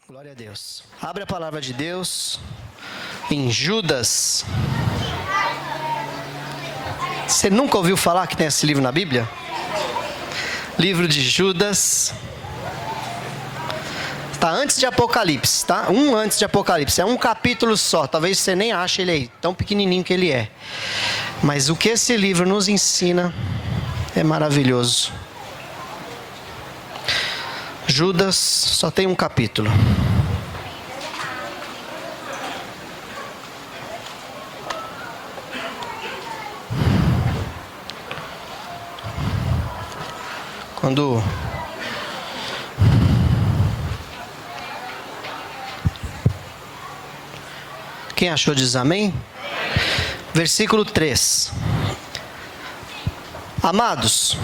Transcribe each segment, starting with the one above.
Glória a Deus. Abre a palavra de Deus em Judas. Você nunca ouviu falar que tem esse livro na Bíblia? Livro de Judas. Está antes de Apocalipse, tá? Antes de Apocalipse. É um capítulo só. Talvez você nem ache ele aí, tão pequenininho que ele é. Mas o que esse livro nos ensina é maravilhoso. Judas só tem um capítulo. Quem achou diz amém? Versículo 3. Amados,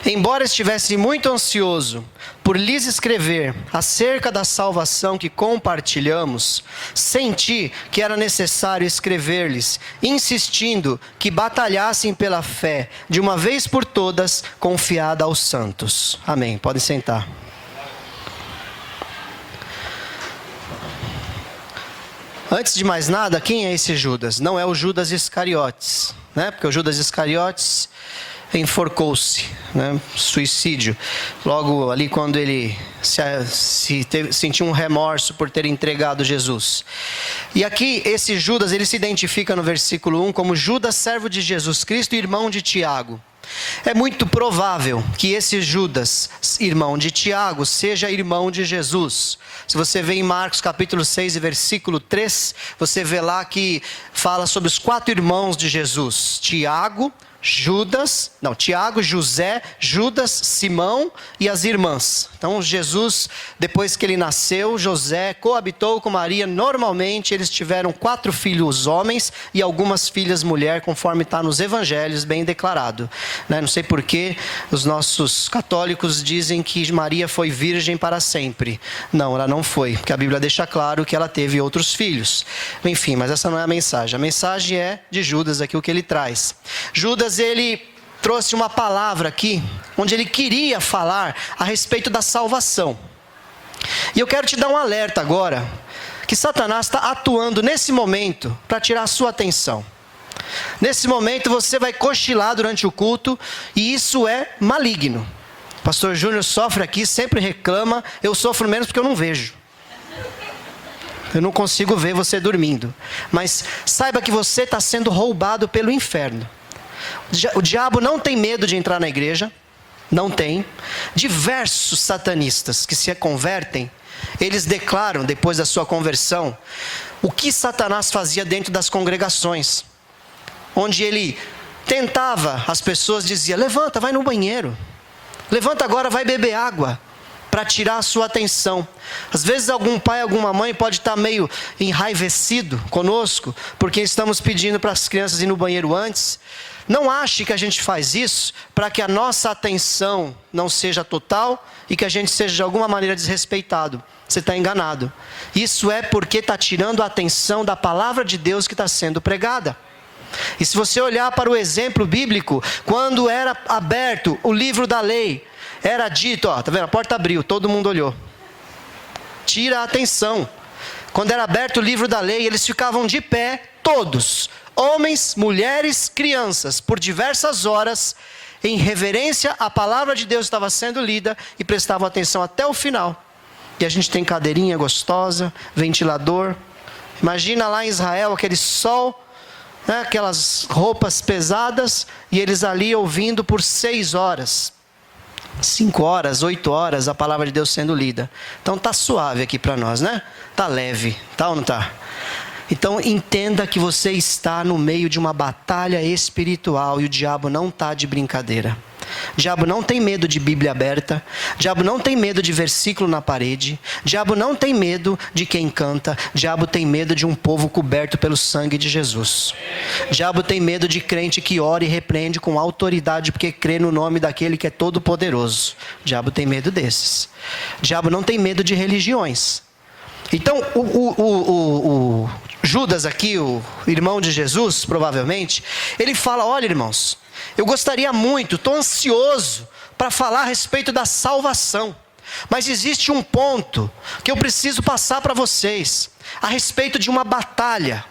embora estivesse muito ansioso por lhes escrever acerca da salvação que compartilhamos, senti que era necessário escrever-lhes, insistindo que batalhassem pela fé, de uma vez por todas, confiada aos santos. Amém. Podem sentar. Antes de mais nada, quem é esse Judas? Não é o Judas Iscariotes, né? Porque o Judas Iscariotes enforcou-se, né? Suicídio. Logo ali quando ele sentiu um remorso por ter entregado Jesus. E aqui esse Judas, ele se identifica no versículo 1 como Judas, servo de Jesus Cristo e irmão de Tiago. É muito provável que esse Judas, irmão de Tiago, seja irmão de Jesus. Se você vê em Marcos capítulo 6 e versículo 3, você vê lá que fala sobre os 4 irmãos de Jesus. Tiago, José, Judas, Simão e as irmãs. Então Jesus, depois que ele nasceu, José coabitou com Maria. Normalmente eles tiveram 4 filhos homens e algumas filhas mulher, conforme está nos evangelhos, bem declarado. Não sei por que os nossos católicos dizem que Maria foi virgem para sempre. Não, ela não foi, porque a Bíblia deixa claro que ela teve outros filhos. Enfim, mas essa não é a mensagem. A mensagem é de Judas, aqui o que ele traz. Judas, ele trouxe uma palavra aqui, onde ele queria falar a respeito da salvação. E eu quero te dar um alerta agora, que Satanás está atuando nesse momento para tirar a sua atenção. Nesse momento você vai cochilar durante o culto, e isso é maligno. O pastor Júnior sofre aqui, sempre reclama, eu sofro menos porque eu não vejo. Eu não consigo ver você dormindo. Mas saiba que você está sendo roubado pelo inferno. O diabo não tem medo de entrar na igreja, não tem. Diversos satanistas que se convertem, eles declaram depois da sua conversão o que Satanás fazia dentro das congregações, onde ele tentava as pessoas, dizia: levanta, vai no banheiro, levanta agora, vai beber água, para tirar a sua atenção. Às vezes algum pai, alguma mãe pode estar meio enraivecido conosco, porque estamos pedindo para as crianças ir no banheiro antes. Não ache que a gente faz isso para que a nossa atenção não seja total e que a gente seja de alguma maneira desrespeitado. Você está enganado. Isso é porque está tirando a atenção da palavra de Deus que está sendo pregada. E se você olhar para o exemplo bíblico, quando era aberto o livro da lei, era dito, tá vendo? A porta abriu, todo mundo olhou. Tira a atenção. Quando era aberto o livro da lei, eles ficavam de pé, todos. Homens, mulheres, crianças, por diversas horas, em reverência à palavra de Deus estava sendo lida e prestavam atenção até o final. E a gente tem cadeirinha gostosa, ventilador. Imagina lá em Israel, aquele sol, né, aquelas roupas pesadas, e eles ali ouvindo por 6 horas. 5 horas, 8 horas, a palavra de Deus sendo lida. Então tá suave aqui para nós, né? Tá leve, tá ou não tá? Então entenda que você está no meio de uma batalha espiritual e o diabo não está de brincadeira. O diabo não tem medo de Bíblia aberta, o diabo não tem medo de versículo na parede, o diabo não tem medo de quem canta, o diabo tem medo de um povo coberto pelo sangue de Jesus. O diabo tem medo de crente que ora e repreende com autoridade porque crê no nome daquele que é todo poderoso. O diabo tem medo desses. O diabo não tem medo de religiões. Então o Judas aqui, o irmão de Jesus, provavelmente, ele fala: olha, irmãos, eu gostaria muito, estou ansioso para falar a respeito da salvação. Mas existe um ponto que eu preciso passar para vocês, a respeito de uma batalha,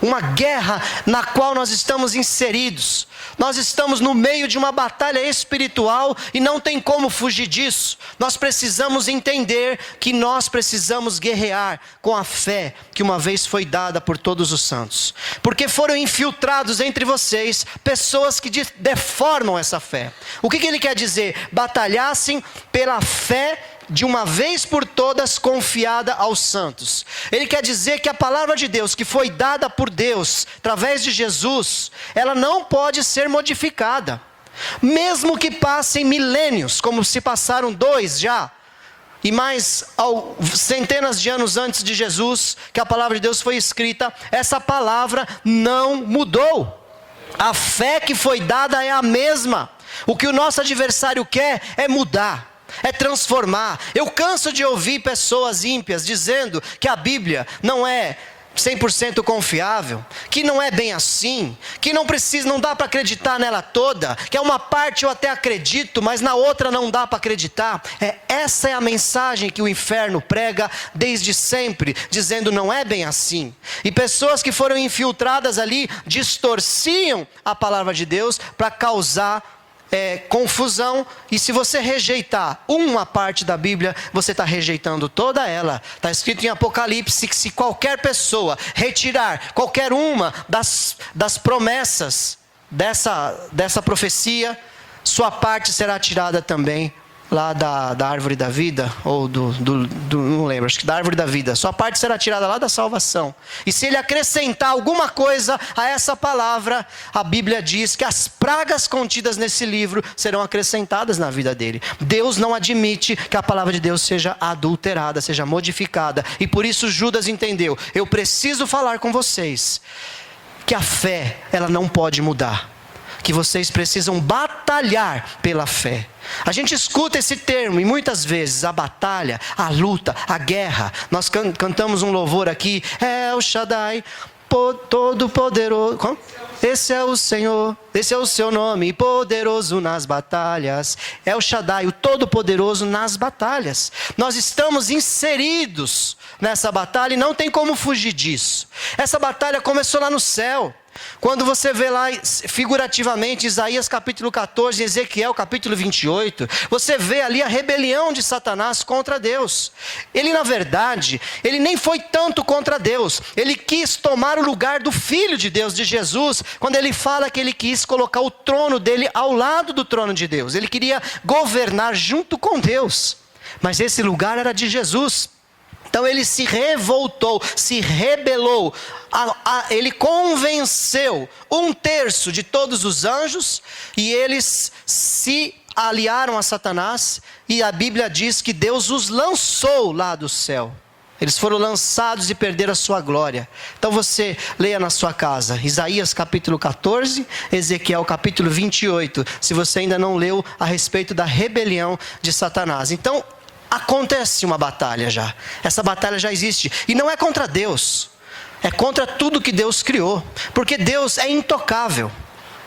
uma guerra na qual nós estamos inseridos. Nós estamos no meio de uma batalha espiritual e não tem como fugir disso. Nós precisamos entender que nós precisamos guerrear com a fé que uma vez foi dada por todos os santos. Porque foram infiltrados entre vocês pessoas que deformam essa fé. O que ele quer dizer? Batalhassem pela fé de uma vez por todas confiada aos santos. Ele quer dizer que a palavra de Deus, que foi dada por Deus, através de Jesus, ela não pode ser modificada. Mesmo que passem milênios, como se passaram 2 já, e mais centenas de anos antes de Jesus, que a palavra de Deus foi escrita, essa palavra não mudou. A fé que foi dada é a mesma. O que o nosso adversário quer é mudar, é transformar. Eu canso de ouvir pessoas ímpias dizendo que a Bíblia não é 100% confiável, que não é bem assim, que não dá para acreditar nela toda, que é uma parte eu até acredito, mas na outra não dá para acreditar. Essa é a mensagem que o inferno prega desde sempre, dizendo não é bem assim. E pessoas que foram infiltradas ali distorciam a palavra de Deus para causar confusão. E se você rejeitar uma parte da Bíblia, você está rejeitando toda ela. Está escrito em Apocalipse que se qualquer pessoa retirar qualquer uma das promessas dessa profecia, sua parte será tirada também lá da árvore da vida, ou não lembro, acho que da árvore da vida. Sua parte será tirada lá da salvação. E se ele acrescentar alguma coisa a essa palavra, a Bíblia diz que as pragas contidas nesse livro serão acrescentadas na vida dele. Deus não admite que a palavra de Deus seja adulterada, seja modificada. E por isso Judas entendeu: eu preciso falar com vocês que a fé, ela não pode mudar, que vocês precisam batalhar pela fé. A gente escuta esse termo e muitas vezes a batalha, a luta, a guerra. Nós cantamos um louvor aqui: El Shaddai, todo poderoso. Como? Esse é o Senhor, esse é o seu nome, poderoso nas batalhas. El Shaddai, o todo poderoso nas batalhas. Nós estamos inseridos nessa batalha e não tem como fugir disso. Essa batalha começou lá no céu. Quando você vê lá figurativamente Isaías capítulo 14, Ezequiel capítulo 28, você vê ali a rebelião de Satanás contra Deus. Ele na verdade, ele nem foi tanto contra Deus. Ele quis tomar o lugar do Filho de Deus, de Jesus, quando ele fala que ele quis colocar o trono dele ao lado do trono de Deus. Ele queria governar junto com Deus, mas esse lugar era de Jesus. Então ele se revoltou, se rebelou, ele convenceu 1/3 de todos os anjos e eles se aliaram a Satanás, e a Bíblia diz que Deus os lançou lá do céu. Eles foram lançados e perderam a sua glória. Então você leia na sua casa Isaías capítulo 14, Ezequiel capítulo 28, se você ainda não leu a respeito da rebelião de Satanás. Então acontece uma batalha já. Essa batalha já existe. E não é contra Deus. É contra tudo que Deus criou. Porque Deus é intocável.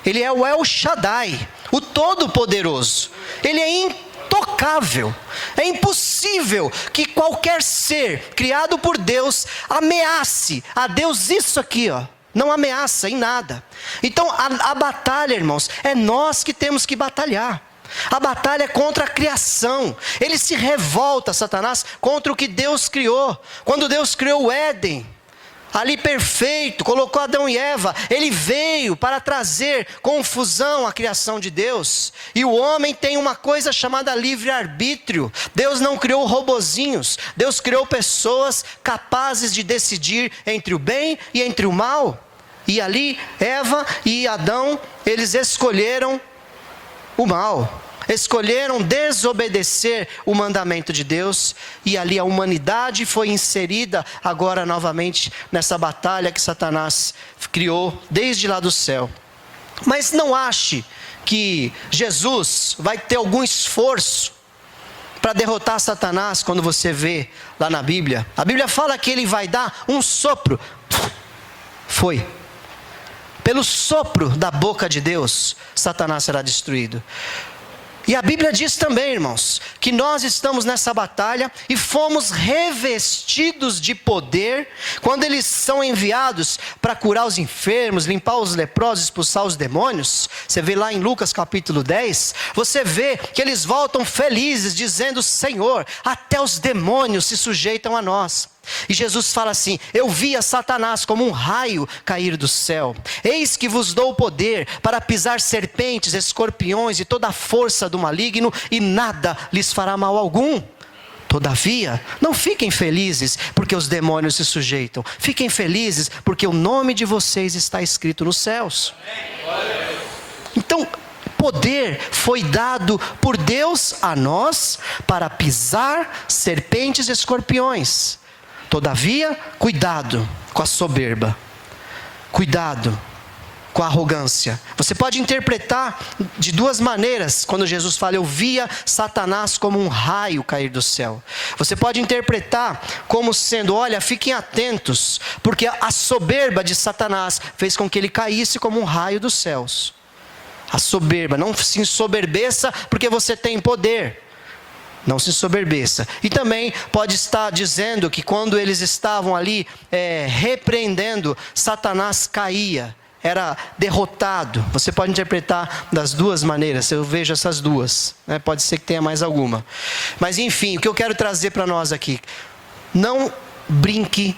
Ele é o El Shaddai, o Todo-Poderoso. Ele é intocável. É impossível que qualquer ser criado por Deus ameace a Deus isso aqui, ó. Não ameaça em nada. Então a batalha, irmãos, é nós que temos que batalhar. A batalha é contra a criação. Ele se revolta, Satanás, contra o que Deus criou. Quando Deus criou o Éden, ali perfeito, colocou Adão e Eva, ele veio para trazer confusão à criação de Deus. E o homem tem uma coisa chamada livre-arbítrio. Deus não criou robozinhos. Deus criou pessoas capazes de decidir entre o bem e entre o mal. E ali, Eva e Adão, eles escolheram o mal, escolheram desobedecer o mandamento de Deus, e ali a humanidade foi inserida agora novamente nessa batalha que Satanás criou desde lá do céu. Mas não ache que Jesus vai ter algum esforço para derrotar Satanás quando você vê lá na Bíblia. A Bíblia fala que ele vai dar um sopro. Foi. Pelo sopro da boca de Deus, Satanás será destruído. E a Bíblia diz também, irmãos, que nós estamos nessa batalha e fomos revestidos de poder quando eles são enviados para curar os enfermos, limpar os leprosos, expulsar os demônios. Você vê lá em Lucas capítulo 10, você vê que eles voltam felizes, dizendo: Senhor, até os demônios se sujeitam a nós. E Jesus fala assim: eu via Satanás como um raio cair do céu. Eis que vos dou o poder para pisar serpentes, escorpiões e toda a força do maligno, e nada lhes fará mal algum. Todavia, não fiquem felizes porque os demônios se sujeitam. Fiquem felizes porque o nome de vocês está escrito nos céus. Então, poder foi dado por Deus a nós para pisar serpentes e escorpiões. Todavia, cuidado com a soberba, cuidado com a arrogância. Você pode interpretar de duas maneiras quando Jesus fala: eu via Satanás como um raio cair do céu. Você pode interpretar como sendo: olha, fiquem atentos, porque a soberba de Satanás fez com que ele caísse como um raio dos céus. A soberba, não se ensoberbeça porque você tem poder. Não se ensoberbeça. E também pode estar dizendo que quando eles estavam ali repreendendo, Satanás caía, era derrotado. Você pode interpretar das duas maneiras, eu vejo essas duas, né? Pode ser que tenha mais alguma. Mas enfim, o que eu quero trazer para nós aqui: não brinque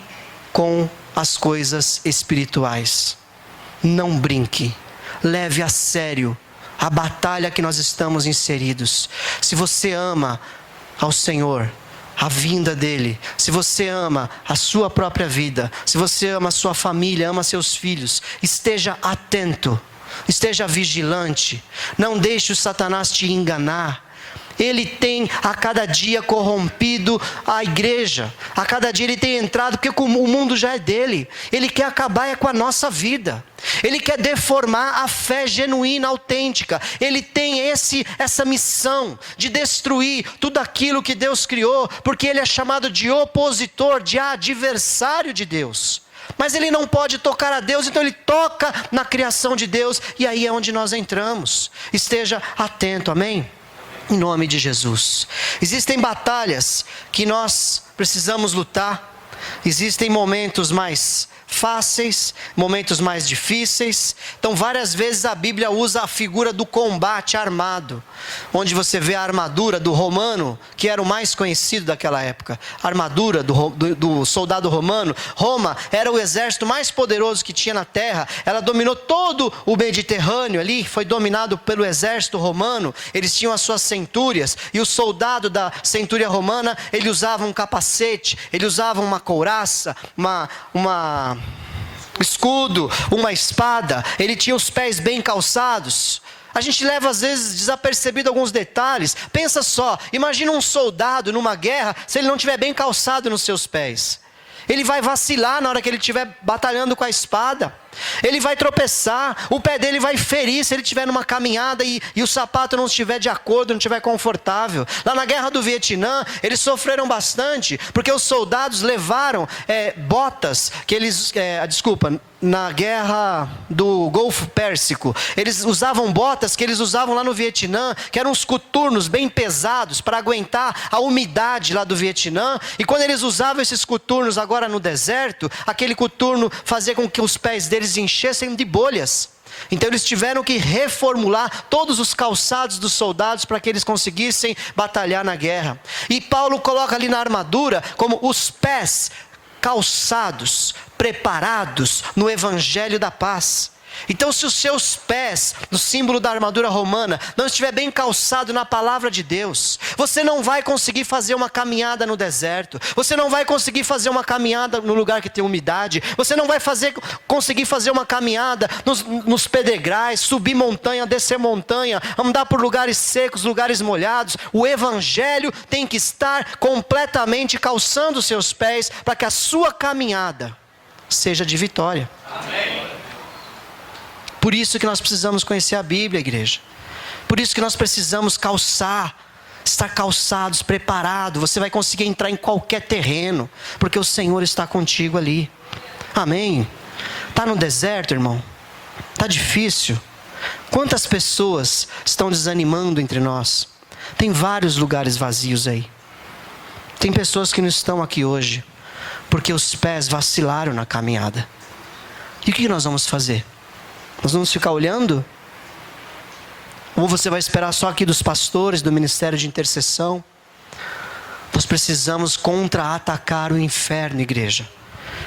com as coisas espirituais. Não brinque. Leve a sério a batalha que nós estamos inseridos. Se você ama ao Senhor, a vinda dEle, se você ama a sua própria vida, se você ama a sua família, ama seus filhos, esteja atento, esteja vigilante, não deixe o Satanás te enganar. Ele tem a cada dia corrompido a igreja, a cada dia ele tem entrado, porque o mundo já é dele. Ele quer acabar com a nossa vida, ele quer deformar a fé genuína, autêntica. Ele tem essa missão de destruir tudo aquilo que Deus criou, porque ele é chamado de opositor, de adversário de Deus. Mas ele não pode tocar a Deus, então ele toca na criação de Deus, e aí é onde nós entramos. Esteja atento, amém? Em nome de Jesus. Existem batalhas que nós precisamos lutar. Existem momentos mais fáceis, momentos mais difíceis. Então várias vezes a Bíblia usa a figura do combate armado, onde você vê a armadura do romano, que era o mais conhecido daquela época. A armadura do soldado romano. Roma era o exército mais poderoso que tinha na terra. Ela dominou todo o Mediterrâneo ali, foi dominado pelo exército romano. Eles tinham as suas centúrias, e o soldado da centúria romana, ele usava um capacete, ele usava uma couraça, um escudo, uma espada. Ele tinha os pés bem calçados. A gente leva às vezes desapercebido alguns detalhes. Pensa só, imagina um soldado numa guerra, se ele não estiver bem calçado nos seus pés. Ele vai vacilar na hora que ele estiver batalhando com a espada. Ele vai tropeçar, o pé dele vai ferir se ele estiver numa caminhada e o sapato não estiver de acordo, não estiver confortável. Lá na guerra do Vietnã, eles sofreram bastante, porque os soldados levaram botas, que eles, na guerra do Golfo Pérsico, eles usavam botas que eles usavam lá no Vietnã, que eram uns coturnos bem pesados, para aguentar a umidade lá do Vietnã. E quando eles usavam esses coturnos agora no deserto, aquele coturno fazia com que os pés deles enchessem de bolhas. Então eles tiveram que reformular todos os calçados dos soldados para que eles conseguissem batalhar na guerra. E Paulo coloca ali na armadura como os pés calçados, preparados no evangelho da paz. Então, se os seus pés, no símbolo da armadura romana, não estiver bem calçado na palavra de Deus, você não vai conseguir fazer uma caminhada no deserto, você não vai conseguir fazer uma caminhada no lugar que tem umidade, você não vai conseguir fazer uma caminhada nos pedregais, subir montanha, descer montanha, andar por lugares secos, lugares molhados. O evangelho tem que estar completamente calçando os seus pés, para que a sua caminhada seja de vitória. Amém. Por isso que nós precisamos conhecer a Bíblia, igreja. Por isso que nós precisamos estar calçados, preparados. Você vai conseguir entrar em qualquer terreno, porque o Senhor está contigo ali. Amém? Está no deserto, irmão? Está difícil? Quantas pessoas estão desanimando entre nós? Tem vários lugares vazios aí. Tem pessoas que não estão aqui hoje porque os pés vacilaram na caminhada. E o que nós vamos fazer? Nós vamos ficar olhando? Ou você vai esperar só aqui dos pastores, do ministério de intercessão? Nós precisamos contra-atacar o inferno, igreja.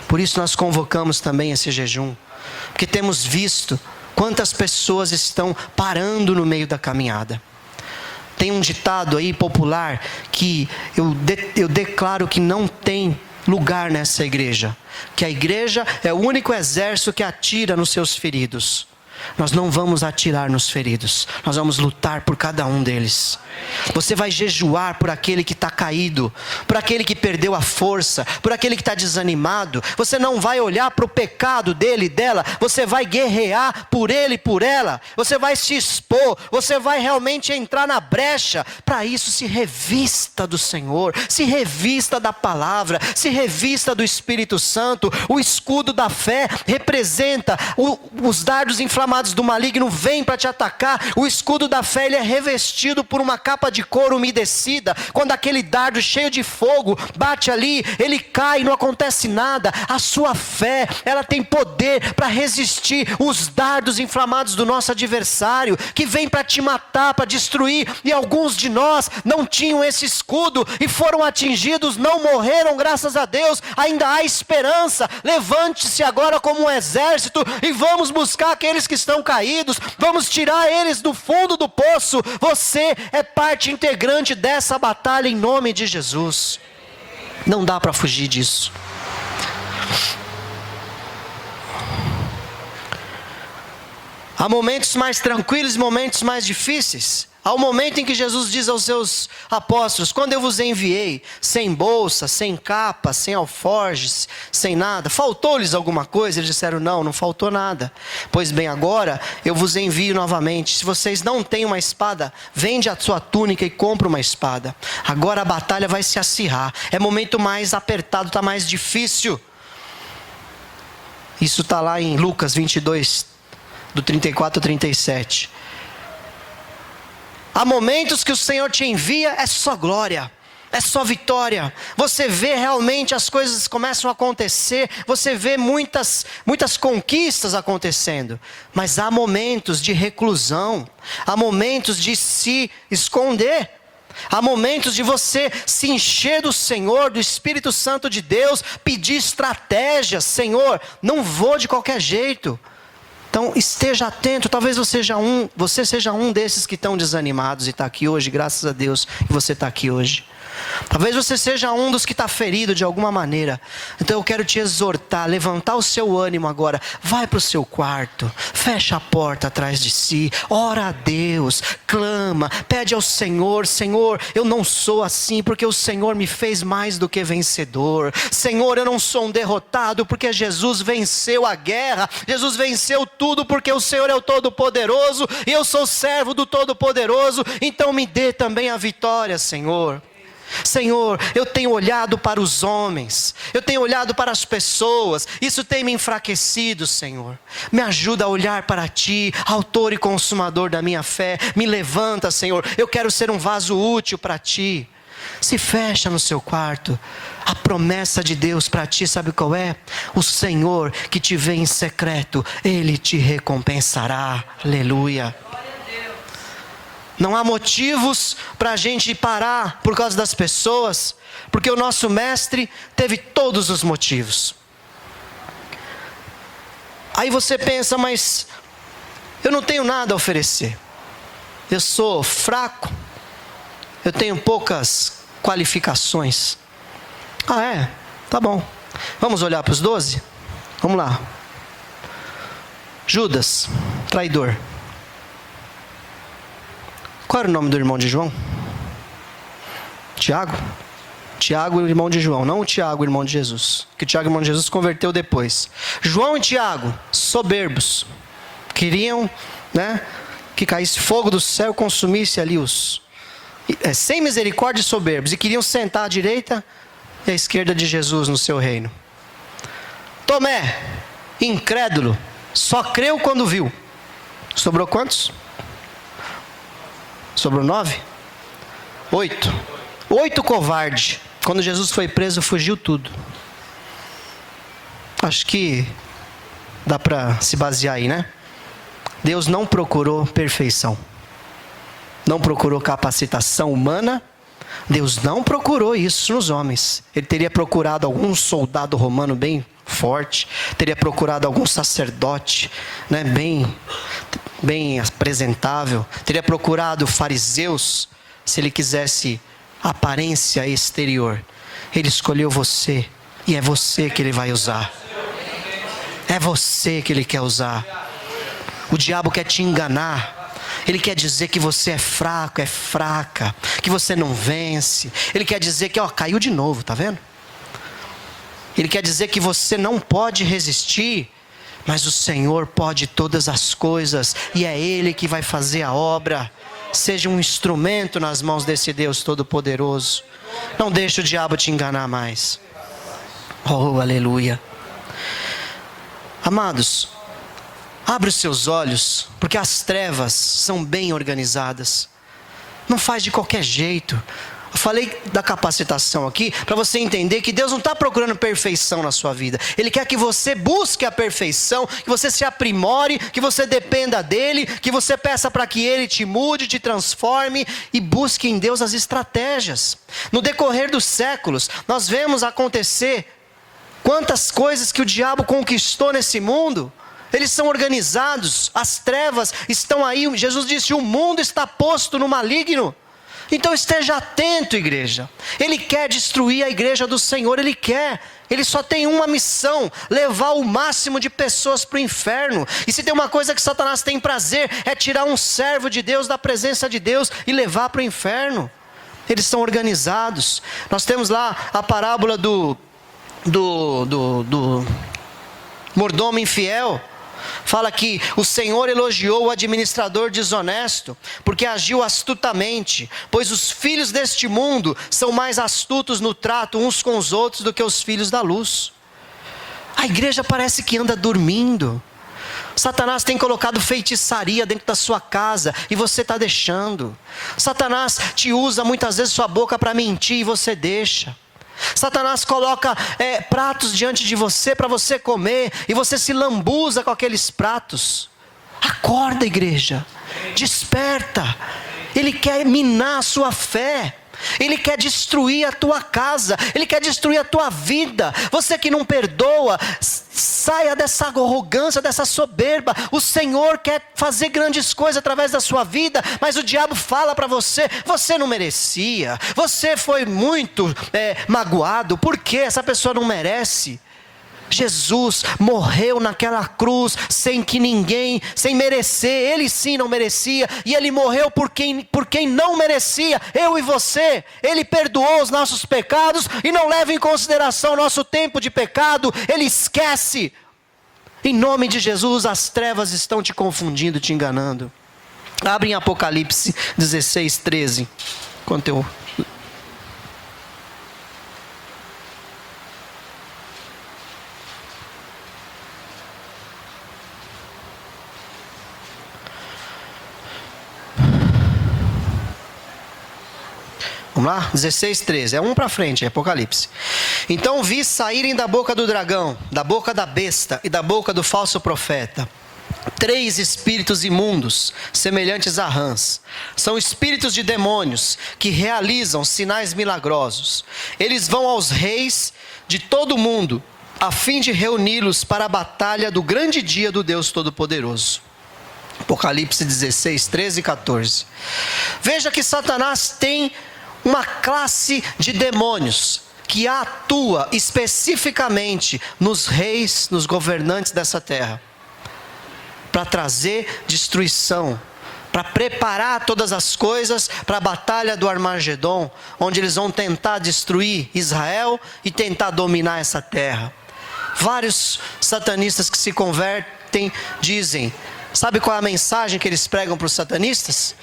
Por isso nós convocamos também esse jejum. Porque temos visto quantas pessoas estão parando no meio da caminhada. Tem um ditado aí popular que eu declaro que não tem lugar nessa igreja. Que a igreja é o único exército que atira nos seus feridos. Nós não vamos atirar nos feridos. Nós vamos lutar por cada um deles. Você vai jejuar por aquele que está caído, por aquele que perdeu a força, por aquele que está desanimado. Você não vai olhar para o pecado dele e dela. Você vai guerrear por ele e por ela. Você vai se expor. Você vai realmente entrar na brecha. Para isso, se revista do Senhor. Se revista da palavra. Se revista do Espírito Santo. O escudo da fé representa os dardos inflamados do maligno vêm para te atacar. O escudo da fé, ele é revestido por uma capa de couro umedecida. Quando aquele dardo cheio de fogo bate ali, ele cai e não acontece nada. A sua fé, ela tem poder para resistir os dardos inflamados do nosso adversário, que vem para te matar, para destruir. E alguns de nós não tinham esse escudo e foram atingidos, não morreram, graças a Deus. Ainda há esperança. Levante-se agora como um exército e vamos buscar aqueles que estão caídos, vamos tirar eles do fundo do poço. Você é parte integrante dessa batalha em nome de Jesus. Não dá para fugir disso. Há momentos mais tranquilos e momentos mais difíceis. Há um momento em que Jesus diz aos seus apóstolos: quando eu vos enviei, sem bolsa, sem capa, sem alforjes, sem nada, faltou-lhes alguma coisa? Eles disseram: não faltou nada. Pois bem, agora eu vos envio novamente. Se vocês não têm uma espada, vende a sua túnica e compra uma espada. Agora a batalha vai se acirrar. É momento mais apertado, está mais difícil. Isso está lá em Lucas 22, do 34 ao 37. Há momentos que o Senhor te envia, é só glória, é só vitória. Você vê realmente as coisas começam a acontecer, você vê muitas conquistas acontecendo. Mas há momentos de reclusão, há momentos de se esconder. Há momentos de você se encher do Senhor, do Espírito Santo de Deus, pedir estratégias. Senhor, não vou de qualquer jeito. Então esteja atento. Talvez você seja um desses que estão desanimados e está aqui hoje, graças a Deus que você está aqui hoje. Talvez você seja um dos que está ferido de alguma maneira. Então eu quero te exortar, levantar o seu ânimo agora. Vai para o seu quarto, fecha a porta atrás de si, ora a Deus, clama, pede ao Senhor: Senhor, eu não sou assim porque o Senhor me fez mais do que vencedor. Senhor, eu não sou um derrotado porque Jesus venceu a guerra. Jesus venceu tudo porque o Senhor é o Todo-Poderoso e eu sou servo do Todo-Poderoso. Então me dê também a vitória, Senhor. Senhor, eu tenho olhado para os homens, eu tenho olhado para as pessoas, isso tem me enfraquecido, Senhor. Me ajuda a olhar para Ti, autor e consumador da minha fé. Me levanta, Senhor, eu quero ser um vaso útil para Ti. Se fecha no seu quarto. A promessa de Deus para ti, sabe qual é? O Senhor que te vê em secreto, Ele te recompensará. Aleluia. Não há motivos para a gente parar por causa das pessoas, porque o nosso mestre teve todos os motivos. Aí você pensa: mas eu não tenho nada a oferecer. Eu sou fraco, eu tenho poucas qualificações. Ah, é? Tá bom. Vamos olhar para os 12? Vamos lá. Judas, traidor. Qual era o nome do irmão de João? Tiago? Tiago, irmão de João, não o Tiago, irmão de Jesus. Que o Tiago, irmão de Jesus, converteu depois. João e Tiago, soberbos. Queriam, que caísse fogo do céu e consumisse ali sem misericórdia e soberbos. E queriam sentar à direita e à esquerda de Jesus no seu reino. Tomé, incrédulo, só creu quando viu. Sobrou quantos? Sobrou 9? 8. 8 covardes. Quando Jesus foi preso, fugiu tudo. Acho que dá para se basear aí, né? Deus não procurou perfeição. Não procurou capacitação humana. Deus não procurou isso nos homens. Ele teria procurado algum soldado romano bem forte. Teria procurado algum sacerdote, né, bem apresentável. Teria procurado fariseus, se ele quisesse aparência exterior. Ele escolheu você. E é você que ele vai usar. É você que ele quer usar. O diabo quer te enganar. Ele quer dizer que você é fraco, é fraca, que você não vence. Ele quer dizer que, caiu de novo, tá vendo? Ele quer dizer que você não pode resistir, mas o Senhor pode todas as coisas, e é Ele que vai fazer a obra. Seja um instrumento nas mãos desse Deus Todo-Poderoso. Não deixe o diabo te enganar mais. Oh, aleluia. Amados, abre os seus olhos, porque as trevas são bem organizadas. Não faz de qualquer jeito. Eu falei da capacitação aqui, para você entender que Deus não está procurando perfeição na sua vida. Ele quer que você busque a perfeição, que você se aprimore, que você dependa dEle, que você peça para que Ele te mude, te transforme, e busque em Deus as estratégias. No decorrer dos séculos, nós vemos acontecer quantas coisas que o diabo conquistou nesse mundo. Eles são organizados, as trevas estão aí. Jesus disse: o mundo está posto no maligno. Então esteja atento, igreja. Ele quer destruir a igreja do Senhor, Ele quer. Ele só tem uma missão: levar o máximo de pessoas para o inferno. E se tem uma coisa que Satanás tem prazer, é tirar um servo de Deus da presença de Deus e levar para o inferno. Eles são organizados. Nós temos lá a parábola do mordomo infiel. Fala que o Senhor elogiou o administrador desonesto, porque agiu astutamente, pois os filhos deste mundo são mais astutos no trato uns com os outros do que os filhos da luz. A igreja parece que anda dormindo. Satanás tem colocado feitiçaria dentro da sua casa e você está deixando. Satanás te usa muitas vezes sua boca para mentir e você deixa. Satanás coloca pratos diante de você para você comer, e você se lambuza com aqueles pratos. Acorda, igreja, desperta. Ele quer minar a sua fé. Ele quer destruir a tua casa. Ele quer destruir a tua vida. Você que não perdoa, saia dessa arrogância, dessa soberba. O Senhor quer fazer grandes coisas através da sua vida, mas o diabo fala para você: você não merecia, você foi muito magoado, por que essa pessoa não merece? Jesus morreu naquela cruz sem merecer. Ele sim não merecia, e Ele morreu por quem não merecia, eu e você. Ele perdoou os nossos pecados e não leva em consideração o nosso tempo de pecado. Ele esquece. Em nome de Jesus, as trevas estão te confundindo, te enganando. Abre em Apocalipse 16, 13. Enquanto eu... Vamos lá? 16, 13. É um para frente, é Apocalipse. Então vi saírem da boca do dragão, da boca da besta e da boca do falso profeta 3 espíritos imundos, semelhantes a rãs. São espíritos de demônios que realizam sinais milagrosos. Eles vão aos reis de todo o mundo, a fim de reuni-los para a batalha do grande dia do Deus Todo-Poderoso. Apocalipse 16, 13 e 14. Veja que Satanás tem uma classe de demônios que atua especificamente nos reis, nos governantes dessa terra, para trazer destruição, para preparar todas as coisas para a batalha do Armagedon, onde eles vão tentar destruir Israel e tentar dominar essa terra. Vários satanistas que se convertem dizem, sabe qual é a mensagem que eles pregam para os satanistas?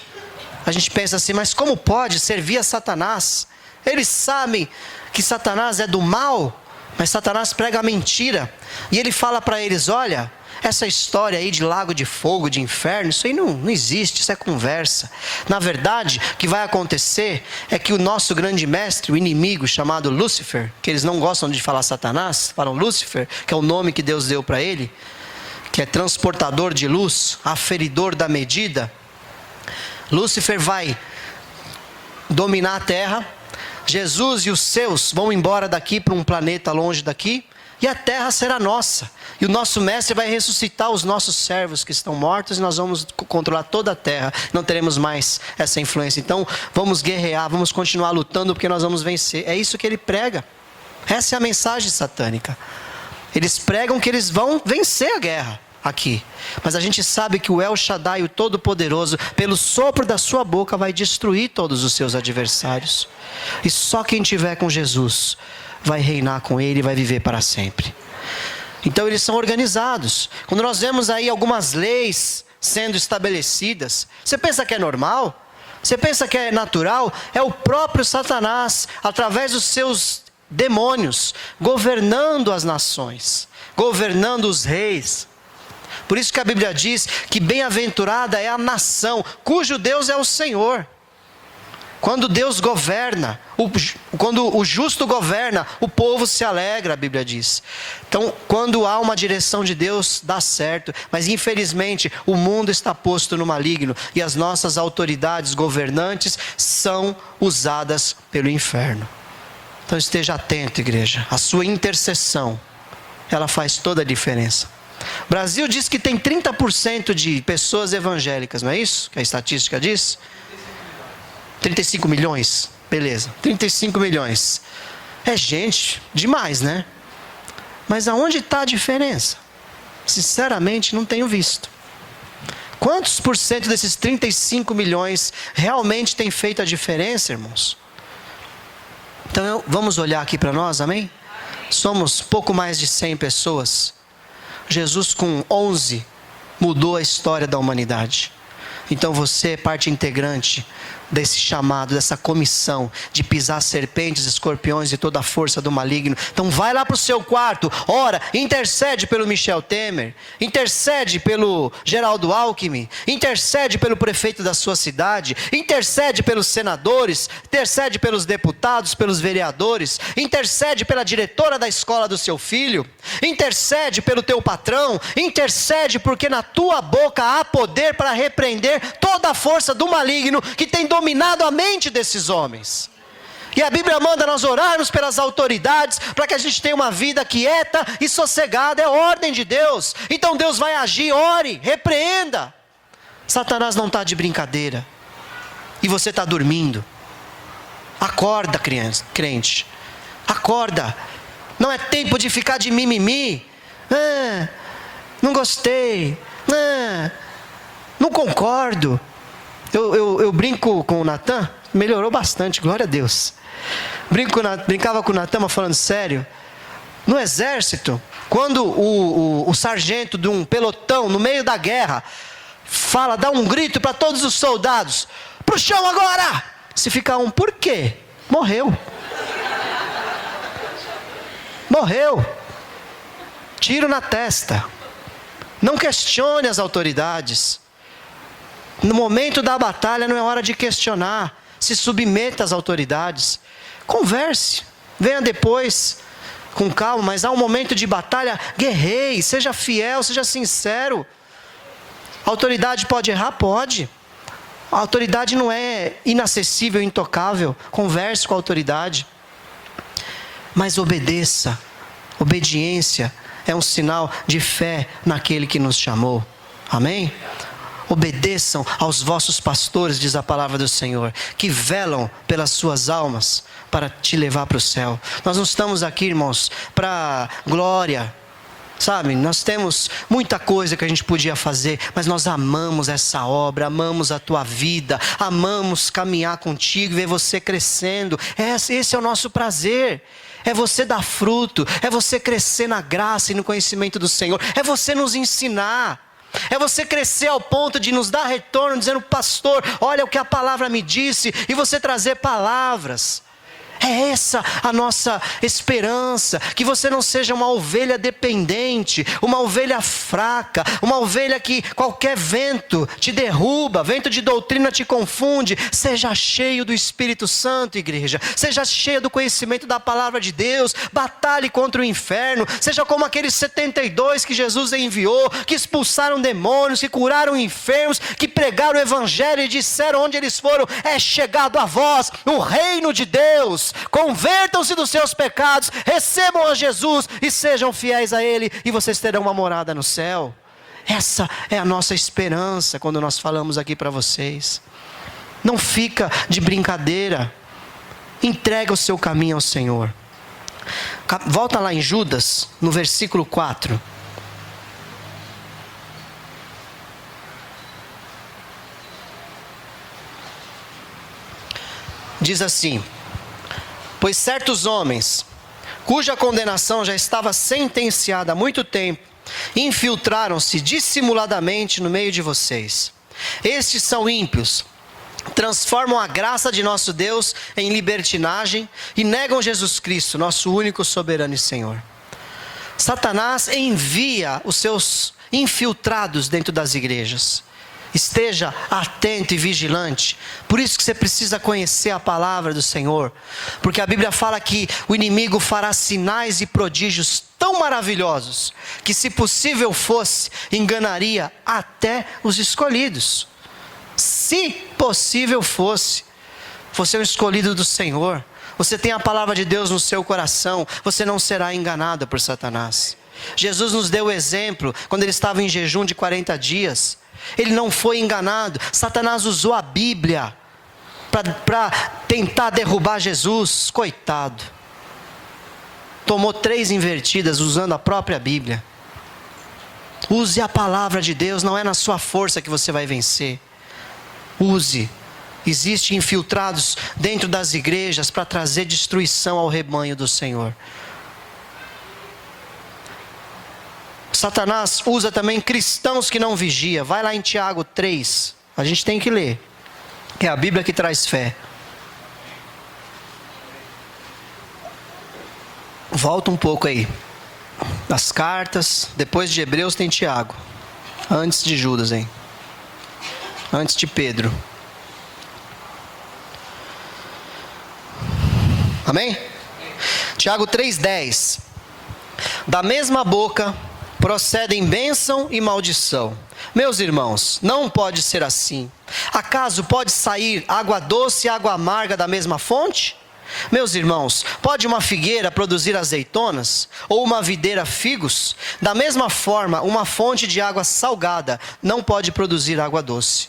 A gente pensa assim: mas como pode servir a Satanás? Eles sabem que Satanás é do mal, mas Satanás prega a mentira. E ele fala para eles: olha, Essa história aí de lago de fogo, de inferno, isso aí não existe, isso é conversa. Na verdade, o que vai acontecer é que o nosso grande mestre, o inimigo chamado Lúcifer, que eles não gostam de falar Satanás, falam Lúcifer, que é o nome que Deus deu para ele, que é transportador de luz, aferidor da medida. Lúcifer vai dominar a terra, Jesus e os seus vão embora daqui para um planeta longe daqui, e a terra será nossa. E o nosso mestre vai ressuscitar os nossos servos que estão mortos, e nós vamos controlar toda a terra. Não teremos mais essa influência. Então, vamos guerrear, vamos continuar lutando, porque nós vamos vencer. É isso que ele prega. Essa é a mensagem satânica. Eles pregam que eles vão vencer a guerra aqui. Mas a gente sabe que o El Shaddai, o Todo-Poderoso, pelo sopro da sua boca, vai destruir todos os seus adversários. E só quem tiver com Jesus vai reinar com ele e vai viver para sempre. Então eles são organizados. Quando nós vemos aí algumas leis sendo estabelecidas, você pensa que é normal? Você pensa que é natural? É o próprio Satanás, através dos seus demônios, governando as nações, governando os reis. Por isso que a Bíblia diz que bem-aventurada é a nação cujo Deus é o Senhor. Quando Deus governa, quando o justo governa, o povo se alegra, a Bíblia diz. Então, quando há uma direção de Deus, dá certo. Mas infelizmente, o mundo está posto no maligno e as nossas autoridades governantes são usadas pelo inferno. Então esteja atento, igreja. A sua intercessão, ela faz toda a diferença. O Brasil diz que tem 30% de pessoas evangélicas, não é isso que a estatística diz? 35 milhões, beleza, 35 milhões. É gente demais, né? Mas aonde está a diferença? Sinceramente, não tenho visto. Quantos por cento desses 35 milhões realmente tem feito a diferença, irmãos? Então vamos olhar aqui para nós, amém? Somos pouco mais de 100 pessoas. Jesus com 11 mudou a história da humanidade. Então você é parte integrante desse chamado, dessa comissão de pisar serpentes, escorpiões e toda a força do maligno. Então vai lá para o seu quarto, ora, intercede pelo Michel Temer, intercede pelo Geraldo Alckmin, intercede pelo prefeito da sua cidade, intercede pelos senadores, intercede pelos deputados, pelos vereadores, intercede pela diretora da escola do seu filho, intercede pelo teu patrão, intercede porque na tua boca há poder para repreender toda a força do maligno que tem dominado a mente desses homens. E a Bíblia manda nós orarmos pelas autoridades, para que a gente tenha uma vida quieta e sossegada, é ordem de Deus. Então Deus vai agir, ore, repreenda. Satanás não está de brincadeira, e você está dormindo. Acorda, crente, acorda. Não é tempo de ficar de mimimi. Não gostei, não concordo. Eu brinco com o Natan, melhorou bastante, glória a Deus. Brincava com o Natan, mas falando sério. No exército, quando o sargento de um pelotão, no meio da guerra, dá um grito para todos os soldados: pro chão agora! Se ficar um, por quê? Morreu. Tiro na testa. Não questione as autoridades. No momento da batalha não é hora de questionar. Se submeta às autoridades. Converse. Venha depois com calma, mas há um momento de batalha, guerreie, seja fiel, seja sincero. A autoridade pode errar? Pode. A autoridade não é inacessível, intocável. Converse com a autoridade. Mas obedeça. Obediência é um sinal de fé naquele que nos chamou. Amém? Obedeçam aos vossos pastores, diz a palavra do Senhor, que velam pelas suas almas para te levar para o céu. Nós não estamos aqui, irmãos, para glória. Sabe, nós temos muita coisa que a gente podia fazer, mas nós amamos essa obra, amamos a tua vida, amamos caminhar contigo, ver você crescendo. Esse é o nosso prazer. É você dar fruto, é você crescer na graça e no conhecimento do Senhor, é você nos ensinar. É você crescer ao ponto de nos dar retorno, dizendo: pastor, olha o que a palavra me disse, e você trazer palavras. É É essa a nossa esperança, que você não seja uma ovelha dependente, uma ovelha fraca, uma ovelha que qualquer vento te derruba, vento de doutrina te confunde. Seja cheio do Espírito Santo, igreja. Seja cheio do conhecimento da palavra de Deus. Batalhe contra o inferno. Seja como aqueles 72 que Jesus enviou, que expulsaram demônios, que curaram enfermos, que pregaram o evangelho e disseram onde eles foram: é chegado a vós o reino de Deus. Convertam-se dos seus pecados, recebam a Jesus e sejam fiéis a Ele, e vocês terão uma morada no céu. Essa é a nossa esperança quando nós falamos aqui para vocês. Não fica de brincadeira. Entrega o seu caminho ao Senhor. Volta lá em Judas, no versículo 4. Diz assim: pois certos homens, cuja condenação já estava sentenciada há muito tempo, infiltraram-se dissimuladamente no meio de vocês. Estes são ímpios, transformam a graça de nosso Deus em libertinagem e negam Jesus Cristo, nosso único soberano e Senhor. Satanás envia os seus infiltrados dentro das igrejas. Esteja atento e vigilante. Por isso que você precisa conhecer a palavra do Senhor. Porque a Bíblia fala que o inimigo fará sinais e prodígios tão maravilhosos, que se possível fosse, enganaria até os escolhidos. Se possível fosse. Você é um escolhido do Senhor. Você tem a palavra de Deus no seu coração. Você não será enganado por Satanás. Jesus nos deu o exemplo quando ele estava em jejum de 40 dias. Ele não foi enganado. Satanás usou a Bíblia para tentar derrubar Jesus. Coitado. Tomou 3 invertidas usando a própria Bíblia. Use a palavra de Deus. Não é na sua força que você vai vencer. Use. Existem infiltrados dentro das igrejas para trazer destruição ao rebanho do Senhor. Satanás usa também cristãos que não vigiam. Vai lá em Tiago 3. A gente tem que ler. É a Bíblia que traz fé. Volta um pouco aí. Das cartas. Depois de Hebreus tem Tiago. Antes de Judas, hein? Antes de Pedro. Amém? Tiago 3,10. Da mesma boca procedem bênção e maldição. Meus irmãos, não pode ser assim. Acaso pode sair água doce e água amarga da mesma fonte? Meus irmãos, pode uma figueira produzir azeitonas? Ou uma videira figos? Da mesma forma, uma fonte de água salgada não pode produzir água doce.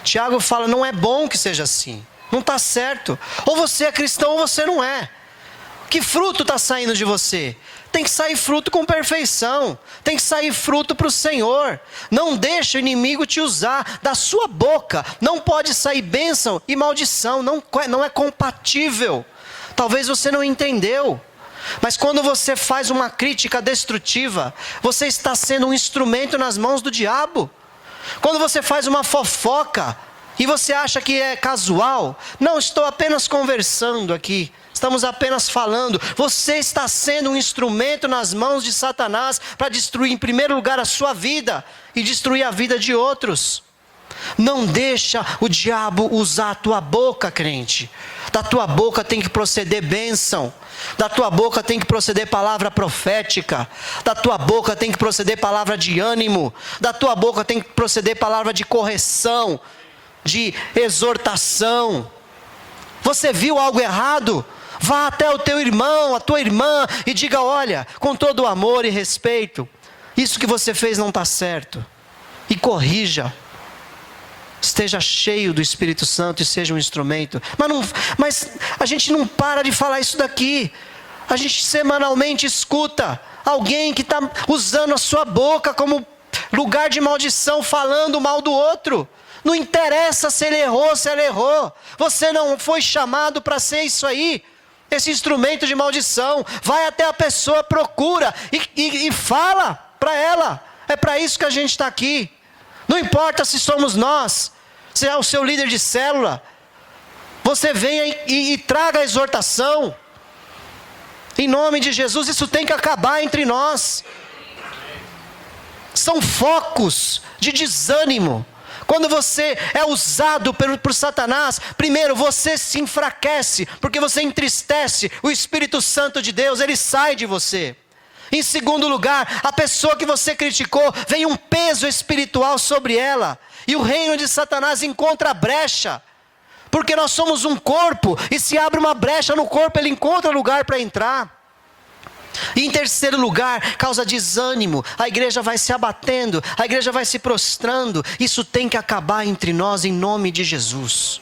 Tiago fala, não é bom que seja assim. Não está certo. Ou você é cristão ou você não é. Que fruto está saindo de você? Tem que sair fruto com perfeição. Tem que sair fruto para o Senhor. Não deixe o inimigo te usar. Da sua boca não pode sair bênção e maldição. Não é compatível. Talvez você não entendeu. Mas quando você faz uma crítica destrutiva, você está sendo um instrumento nas mãos do diabo. Quando você faz uma fofoca e você acha que é casual, não, estou apenas conversando aqui. Estamos apenas falando. Você está sendo um instrumento nas mãos de Satanás para destruir em primeiro lugar a sua vida e destruir a vida de outros. Não deixa o diabo usar a tua boca, crente. Da tua boca tem que proceder bênção. Da tua boca tem que proceder palavra profética. Da tua boca tem que proceder palavra de ânimo. Da tua boca tem que proceder palavra de correção, de exortação. Você viu algo errado? Vá até o teu irmão, a tua irmã e diga, olha, com todo o amor e respeito, isso que você fez não está certo. E corrija. Esteja cheio do Espírito Santo e seja um instrumento. Mas a gente não para de falar isso daqui. A gente semanalmente escuta alguém que está usando a sua boca como lugar de maldição, falando mal do outro. Não interessa se ele errou, se ela errou. Você não foi chamado para ser isso aí. Esse instrumento de maldição. Vai até a pessoa, procura e fala para ela. É para isso que a gente está aqui. Não importa se somos nós, se é o seu líder de célula. Você venha e traga a exortação. Em nome de Jesus, isso tem que acabar entre nós. São focos de desânimo. Quando você é usado por Satanás, primeiro você se enfraquece, porque você entristece o Espírito Santo de Deus, ele sai de você. Em segundo lugar, a pessoa que você criticou, vem um peso espiritual sobre ela, e o reino de Satanás encontra brecha, porque nós somos um corpo, e se abre uma brecha no corpo, ele encontra lugar para entrar. E em terceiro lugar, causa desânimo, a igreja vai se abatendo, a igreja vai se prostrando. Isso tem que acabar entre nós em nome de Jesus.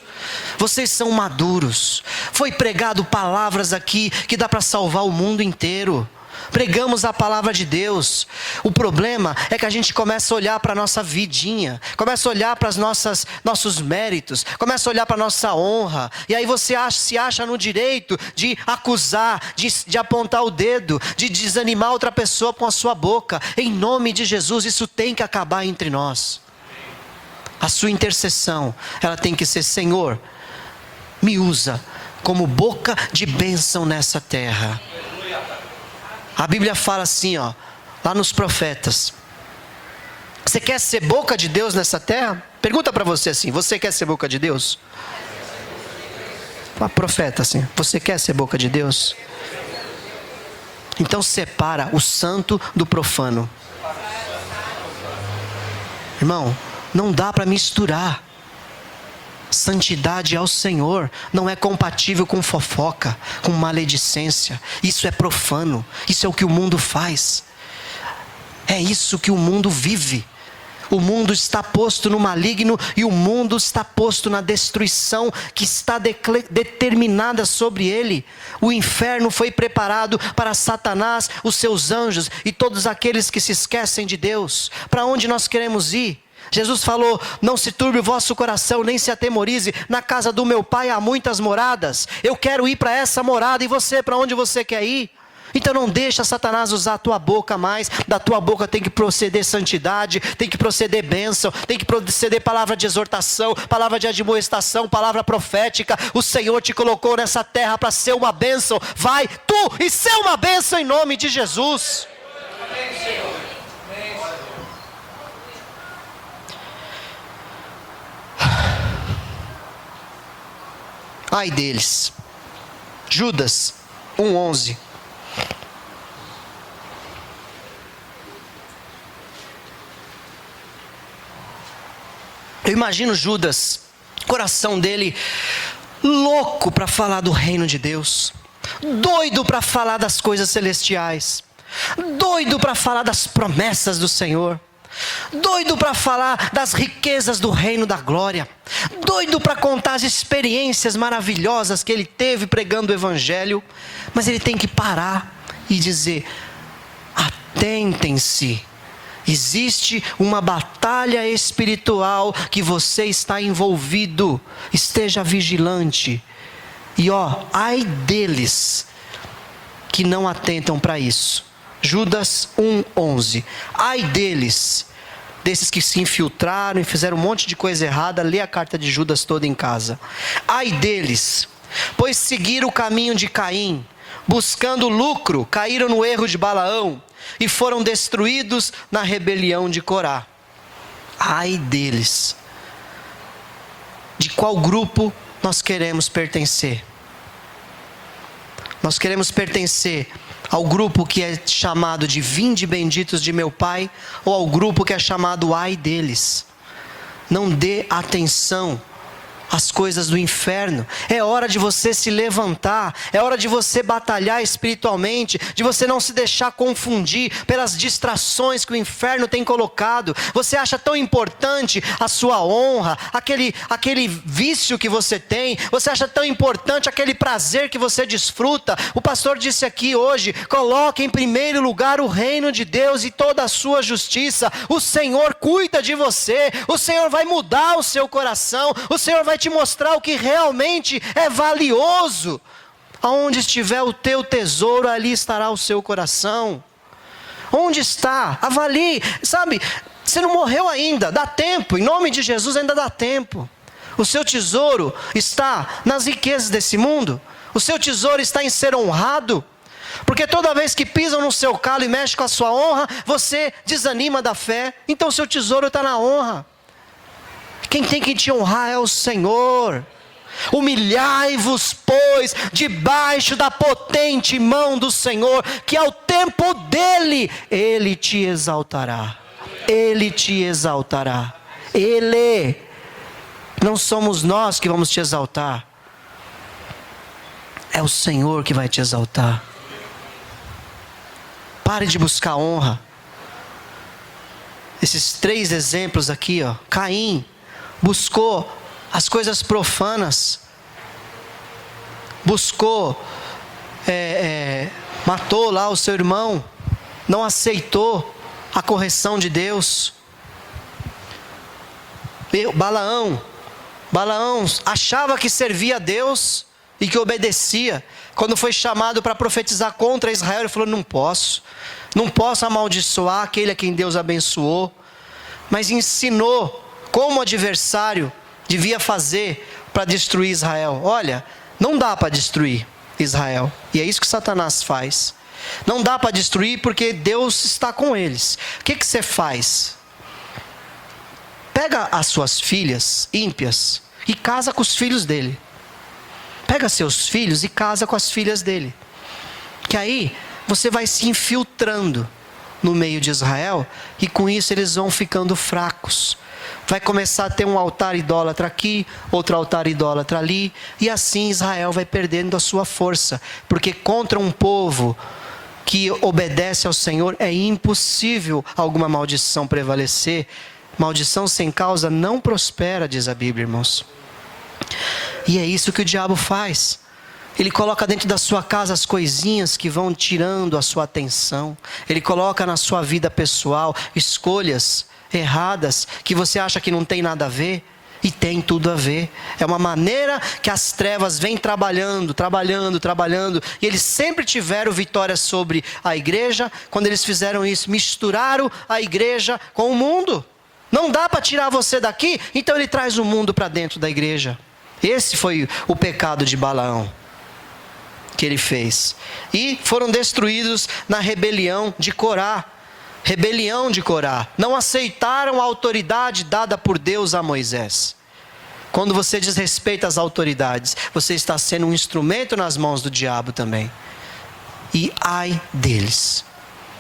Vocês são maduros, foi pregado palavras aqui que dá para salvar o mundo inteiro. Pregamos a palavra de Deus. O problema é que a gente começa a olhar para a nossa vidinha, começa a olhar para os nossos méritos, começa a olhar para a nossa honra, e aí você se acha no direito de acusar, de apontar o dedo, de desanimar outra pessoa com a sua boca. Em nome de Jesus, isso tem que acabar entre nós. A sua intercessão, ela tem que ser: Senhor, me usa como boca de bênção nessa terra. A Bíblia fala assim, lá nos profetas: você quer ser boca de Deus nessa terra? Pergunta para você assim: você quer ser boca de Deus? Uma profeta assim: você quer ser boca de Deus? Então separa o santo do profano. Irmão, não dá para misturar. Santidade ao Senhor não é compatível com fofoca, com maledicência. Isso é profano, isso é o que o mundo faz. É isso que o mundo vive. O mundo está posto no maligno e o mundo está posto na destruição que está determinada sobre ele. O inferno foi preparado para Satanás, os seus anjos e todos aqueles que se esquecem de Deus. Para onde nós queremos ir? Jesus falou: não se turbe o vosso coração, nem se atemorize, na casa do meu pai há muitas moradas. Eu quero ir para essa morada, e você, para onde você quer ir? Então não deixa Satanás usar a tua boca mais. Da tua boca tem que proceder santidade, tem que proceder bênção, tem que proceder palavra de exortação, palavra de admoestação, palavra profética. O Senhor te colocou nessa terra para ser uma bênção. Vai tu e ser uma bênção em nome de Jesus. Amém, Senhor. Ai deles. Judas 1:11. Eu imagino Judas, coração dele louco para falar do reino de Deus, doido para falar das coisas celestiais, doido para falar das promessas do Senhor, doido para falar das riquezas do reino da glória, doido para contar as experiências maravilhosas que ele teve pregando o evangelho. Mas ele tem que parar e dizer: atentem-se, existe uma batalha espiritual que você está envolvido, esteja vigilante. E ai deles que não atentam para isso. Judas 1:11. Ai deles, desses que se infiltraram e fizeram um monte de coisa errada. Lê a carta de Judas toda em casa. Ai deles, pois seguiram o caminho de Caim, buscando lucro, caíram no erro de Balaão e foram destruídos na rebelião de Corá. Ai deles. De qual grupo nós queremos pertencer? Nós queremos pertencer ao grupo que é chamado de vinde benditos de meu Pai, ou ao grupo que é chamado ai deles? Não dê atenção às coisas do inferno. É hora de você se levantar, é hora de você batalhar espiritualmente, de você não se deixar confundir pelas distrações que o inferno tem colocado. Você acha tão importante a sua honra, aquele vício que você tem, você acha tão importante aquele prazer que você desfruta. O pastor disse aqui hoje: coloque em primeiro lugar o reino de Deus e toda a sua justiça. O Senhor cuida de você, o Senhor vai mudar o seu coração, o Senhor vai te mostrar o que realmente é valioso. Aonde estiver o teu tesouro, ali estará o seu coração. Onde está? Avalie. Sabe, você não morreu ainda, dá tempo. Em nome de Jesus ainda dá tempo. O seu tesouro está nas riquezas desse mundo. O seu tesouro está em ser honrado. Porque toda vez que pisam no seu calo e mexem com a sua honra, você desanima da fé. Então o seu tesouro está na honra. Quem tem que te honrar é o Senhor. Humilhai-vos, pois, debaixo da potente mão do Senhor, que ao tempo dele, Ele te exaltará. Ele te exaltará. Ele. Não somos nós que vamos te exaltar. É o Senhor que vai te exaltar. Pare de buscar honra. Esses 3 exemplos aqui, ó. Caim buscou as coisas profanas. Buscou, matou lá o seu irmão. Não aceitou a correção de Deus. Balaão achava que servia a Deus e que obedecia. Quando foi chamado para profetizar contra Israel, ele falou: não posso amaldiçoar aquele a quem Deus abençoou. Mas ensinou como o adversário devia fazer para destruir Israel. Olha, não dá para destruir Israel. E é isso que Satanás faz. Não dá para destruir porque Deus está com eles. O que você faz? Pega as suas filhas ímpias e casa com os filhos dele. Pega seus filhos e casa com as filhas dele. Que aí você vai se infiltrando no meio de Israel e com isso eles vão ficando fracos. Vai começar a ter um altar idólatra aqui, outro altar idólatra ali, e assim Israel vai perdendo a sua força. Porque contra um povo que obedece ao Senhor é impossível alguma maldição prevalecer. Maldição sem causa não prospera, diz a Bíblia, irmãos. E é isso que o diabo faz. Ele coloca dentro da sua casa as coisinhas que vão tirando a sua atenção. Ele coloca na sua vida pessoal escolhas erradas que você acha que não tem nada a ver. E tem tudo a ver. É uma maneira que as trevas vêm trabalhando. E eles sempre tiveram vitória sobre a igreja. Quando eles fizeram isso, misturaram a igreja com o mundo. Não dá para tirar você daqui, então ele traz o mundo para dentro da igreja. Esse foi o pecado de Balaão que ele fez. E foram destruídos na rebelião de Corá. Não aceitaram a autoridade dada por Deus a Moisés. Quando você desrespeita as autoridades, você está sendo um instrumento nas mãos do diabo também. E ai deles.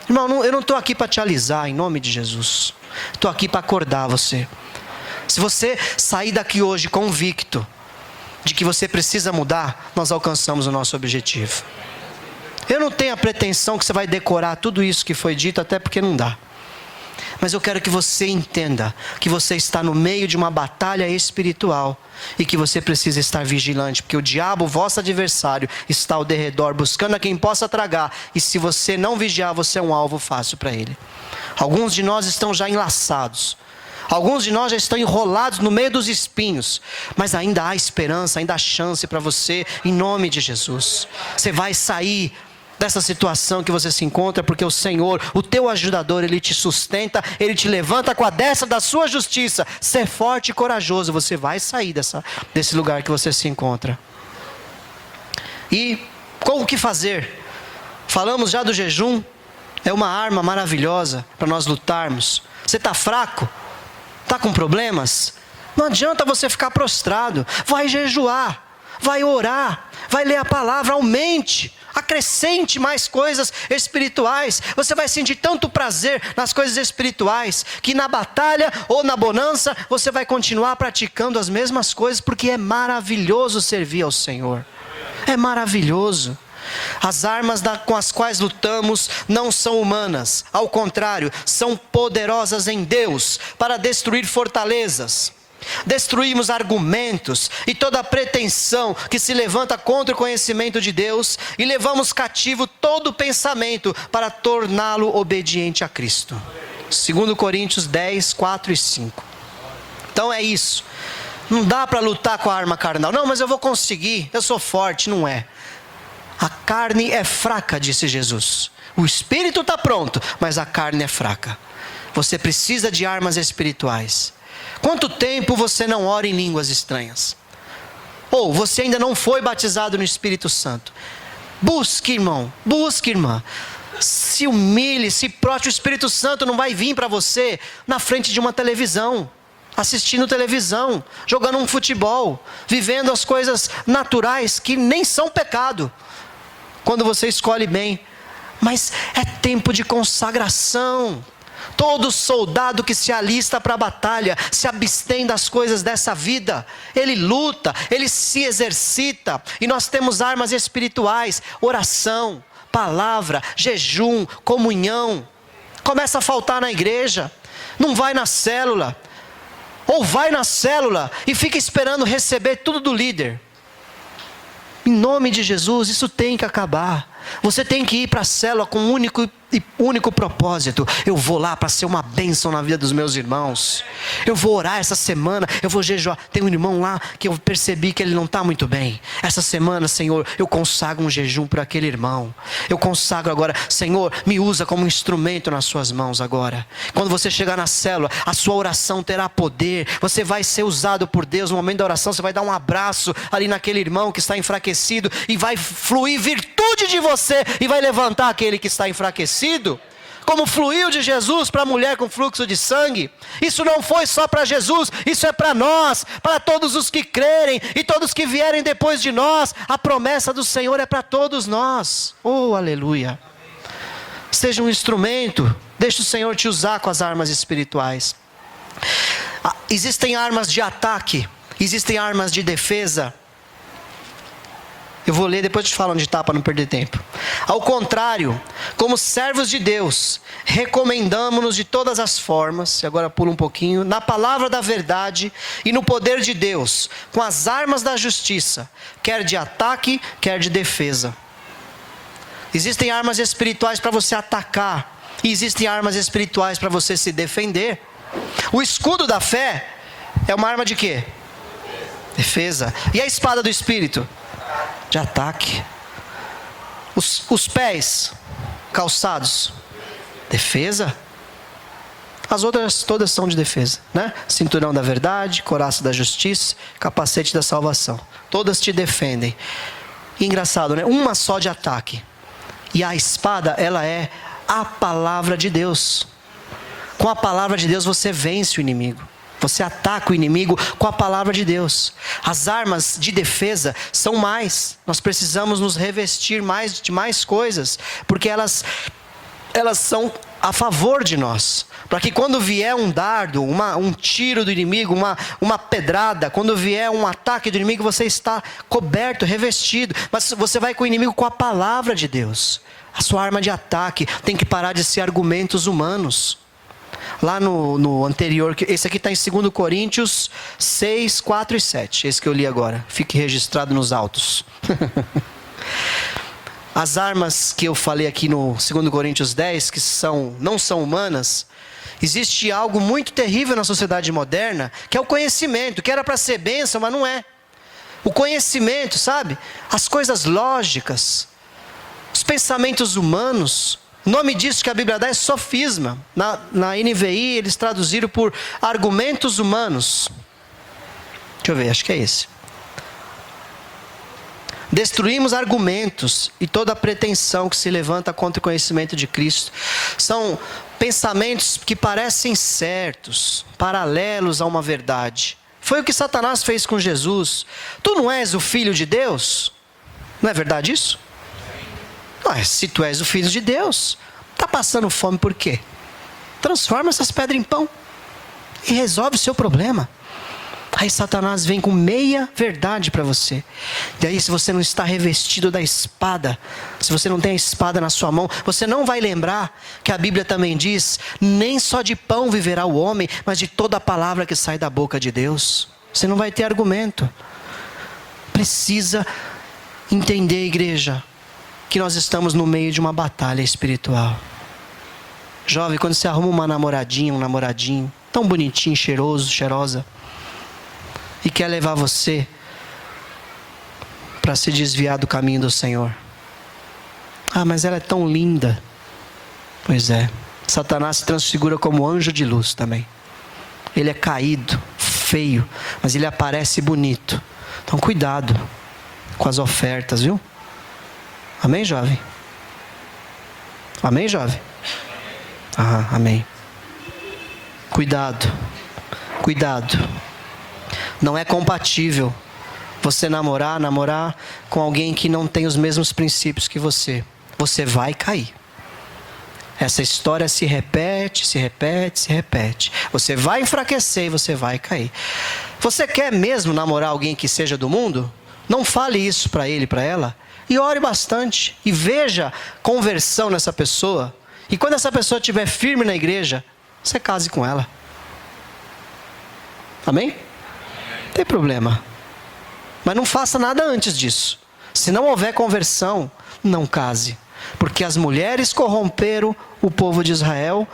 Irmão, eu não estou aqui para te alisar, em nome de Jesus. Estou aqui para acordar você. Se você sair daqui hoje convicto de que você precisa mudar, nós alcançamos o nosso objetivo. Eu não tenho a pretensão que você vai decorar tudo isso que foi dito, até porque não dá. Mas eu quero que você entenda que você está no meio de uma batalha espiritual e que você precisa estar vigilante, porque o diabo, vosso adversário, está ao derredor buscando a quem possa tragar, e se você não vigiar, você é um alvo fácil para ele. Alguns de nós estão já enlaçados. Alguns de nós já estão enrolados no meio dos espinhos. Mas ainda há esperança, ainda há chance para você, em nome de Jesus. Você vai sair dessa situação que você se encontra, porque o Senhor, o teu ajudador, Ele te sustenta, Ele te levanta com a destra da sua justiça. Ser forte e corajoso, você vai sair desse lugar que você se encontra. E como que fazer? Falamos já do jejum. É uma arma maravilhosa para nós lutarmos. Você está fraco? Está com problemas? Não adianta você ficar prostrado. Vai jejuar, vai orar, vai ler a palavra, aumente, acrescente mais coisas espirituais. Você vai sentir tanto prazer nas coisas espirituais, que na batalha ou na bonança, você vai continuar praticando as mesmas coisas, porque é maravilhoso servir ao Senhor. É maravilhoso. As armas com as quais lutamos não são humanas, ao contrário, são poderosas em Deus para destruir fortalezas. Destruímos argumentos e toda pretensão que se levanta contra o conhecimento de Deus e levamos cativo todo pensamento para torná-lo obediente a Cristo. 2 Coríntios 10, 4 e 5. Então é isso. Não dá para lutar com a arma carnal. Não, mas eu vou conseguir, eu sou forte. Não é. A carne é fraca, disse Jesus. O espírito está pronto, mas a carne é fraca. Você precisa de armas espirituais. Quanto tempo você não ora em línguas estranhas? Ou você ainda não foi batizado no Espírito Santo? Busque, irmão, busque, irmã. Se humilhe, se prostre. O Espírito Santo não vai vir para você na frente de uma televisão, assistindo televisão, jogando um futebol, vivendo as coisas naturais que nem são pecado, quando você escolhe bem. Mas é tempo de consagração. Todo soldado que se alista para a batalha se abstém das coisas dessa vida. Ele luta, ele se exercita. E nós temos armas espirituais: oração, palavra, jejum, comunhão. Começa a faltar na igreja, não vai na célula. Ou vai na célula e fica esperando receber tudo do líder. Em nome de Jesus, isso tem que acabar. Você tem que ir para a célula com um único propósito: eu vou lá para ser uma bênção na vida dos meus irmãos. Eu vou orar essa semana, eu vou jejuar. Tem um irmão lá que eu percebi que ele não está muito bem. Essa semana, Senhor, eu consagro um jejum para aquele irmão. Eu consagro agora, Senhor, me usa como instrumento nas suas mãos agora. Quando você chegar na célula, a sua oração terá poder. Você vai ser usado por Deus. No momento da oração, você vai dar um abraço ali naquele irmão que está enfraquecido, e vai fluir virtude de você, e vai levantar aquele que está enfraquecido, como fluiu de Jesus para a mulher com fluxo de sangue. Isso não foi só para Jesus, isso é para nós, para todos os que crerem e todos que vierem depois de nós. A promessa do Senhor é para todos nós. Oh, aleluia! Seja um instrumento, deixe o Senhor te usar com as armas espirituais. Existem armas de ataque, existem armas de defesa. Eu vou ler, depois eu te falo onde está para não perder tempo. Ao contrário, como servos de Deus, recomendamos-nos de todas as formas, e agora pula um pouquinho, na palavra da verdade e no poder de Deus, com as armas da justiça, quer de ataque, quer de defesa. Existem armas espirituais para você atacar, e existem armas espirituais para você se defender. O escudo da fé é uma arma de quê? Defesa. E a espada do Espírito? De ataque. Os pés calçados, defesa. As outras todas são de defesa, né? Cinturão da verdade, couraça da justiça, capacete da salvação. Todas te defendem. Engraçado, né? Uma só de ataque. E a espada, ela é a palavra de Deus. Com a palavra de Deus você vence o inimigo. Você ataca o inimigo com a palavra de Deus. As armas de defesa são mais. Nós precisamos nos revestir de mais coisas, porque elas são a favor de nós. Para que quando vier um dardo, um tiro do inimigo, uma pedrada, quando vier um ataque do inimigo, você está coberto, revestido. Mas você vai com o inimigo com a palavra de Deus. A sua arma de ataque tem que parar de ser argumentos humanos. Lá no anterior, esse aqui está em 2 Coríntios 6, 4 e 7. Esse que eu li agora. Fique registrado nos autos. As armas que eu falei aqui no 2 Coríntios 10, que não são humanas, existe algo muito terrível na sociedade moderna, que é o conhecimento, que era para ser bênção, mas não é. O conhecimento, sabe? As coisas lógicas, os pensamentos humanos. O nome disso que a Bíblia dá é sofisma. Na NVI eles traduziram por argumentos humanos. Deixa eu ver, acho que é esse. Destruímos argumentos e toda pretensão que se levanta contra o conhecimento de Cristo. São pensamentos que parecem certos, paralelos a uma verdade. Foi o que Satanás fez com Jesus. Tu não és o Filho de Deus? Não é verdade isso? Se tu és o Filho de Deus, está passando fome por quê? Transforma essas pedras em pão e resolve o seu problema. Aí Satanás vem com meia verdade para você. Daí, se você não está revestido da espada, se você não tem a espada na sua mão, você não vai lembrar que a Bíblia também diz: nem só de pão viverá o homem, mas de toda a palavra que sai da boca de Deus. Você não vai ter argumento. Precisa entender, igreja, que nós estamos no meio de uma batalha espiritual. Jovem, quando você arruma uma namoradinha, um namoradinho, tão bonitinho, cheiroso, cheirosa, e quer levar você para se desviar do caminho do Senhor. Mas ela é tão linda. Pois é, Satanás se transfigura como anjo de luz também. Ele é caído, feio, mas ele aparece bonito. Então cuidado com as ofertas, viu? Amém, jovem? Amém, jovem? Ah, amém. Cuidado. Cuidado. Não é compatível você namorar com alguém que não tem os mesmos princípios que você. Você vai cair. Essa história se repete, se repete, se repete. Você vai enfraquecer e você vai cair. Você quer mesmo namorar alguém que seja do mundo? Não fale isso para ele, para ela. E ore bastante. E veja conversão nessa pessoa. E quando essa pessoa estiver firme na igreja, você case com ela. Amém? Não tem problema. Mas não faça nada antes disso. Se não houver conversão, não case. Porque as mulheres corromperam o povo de Israel.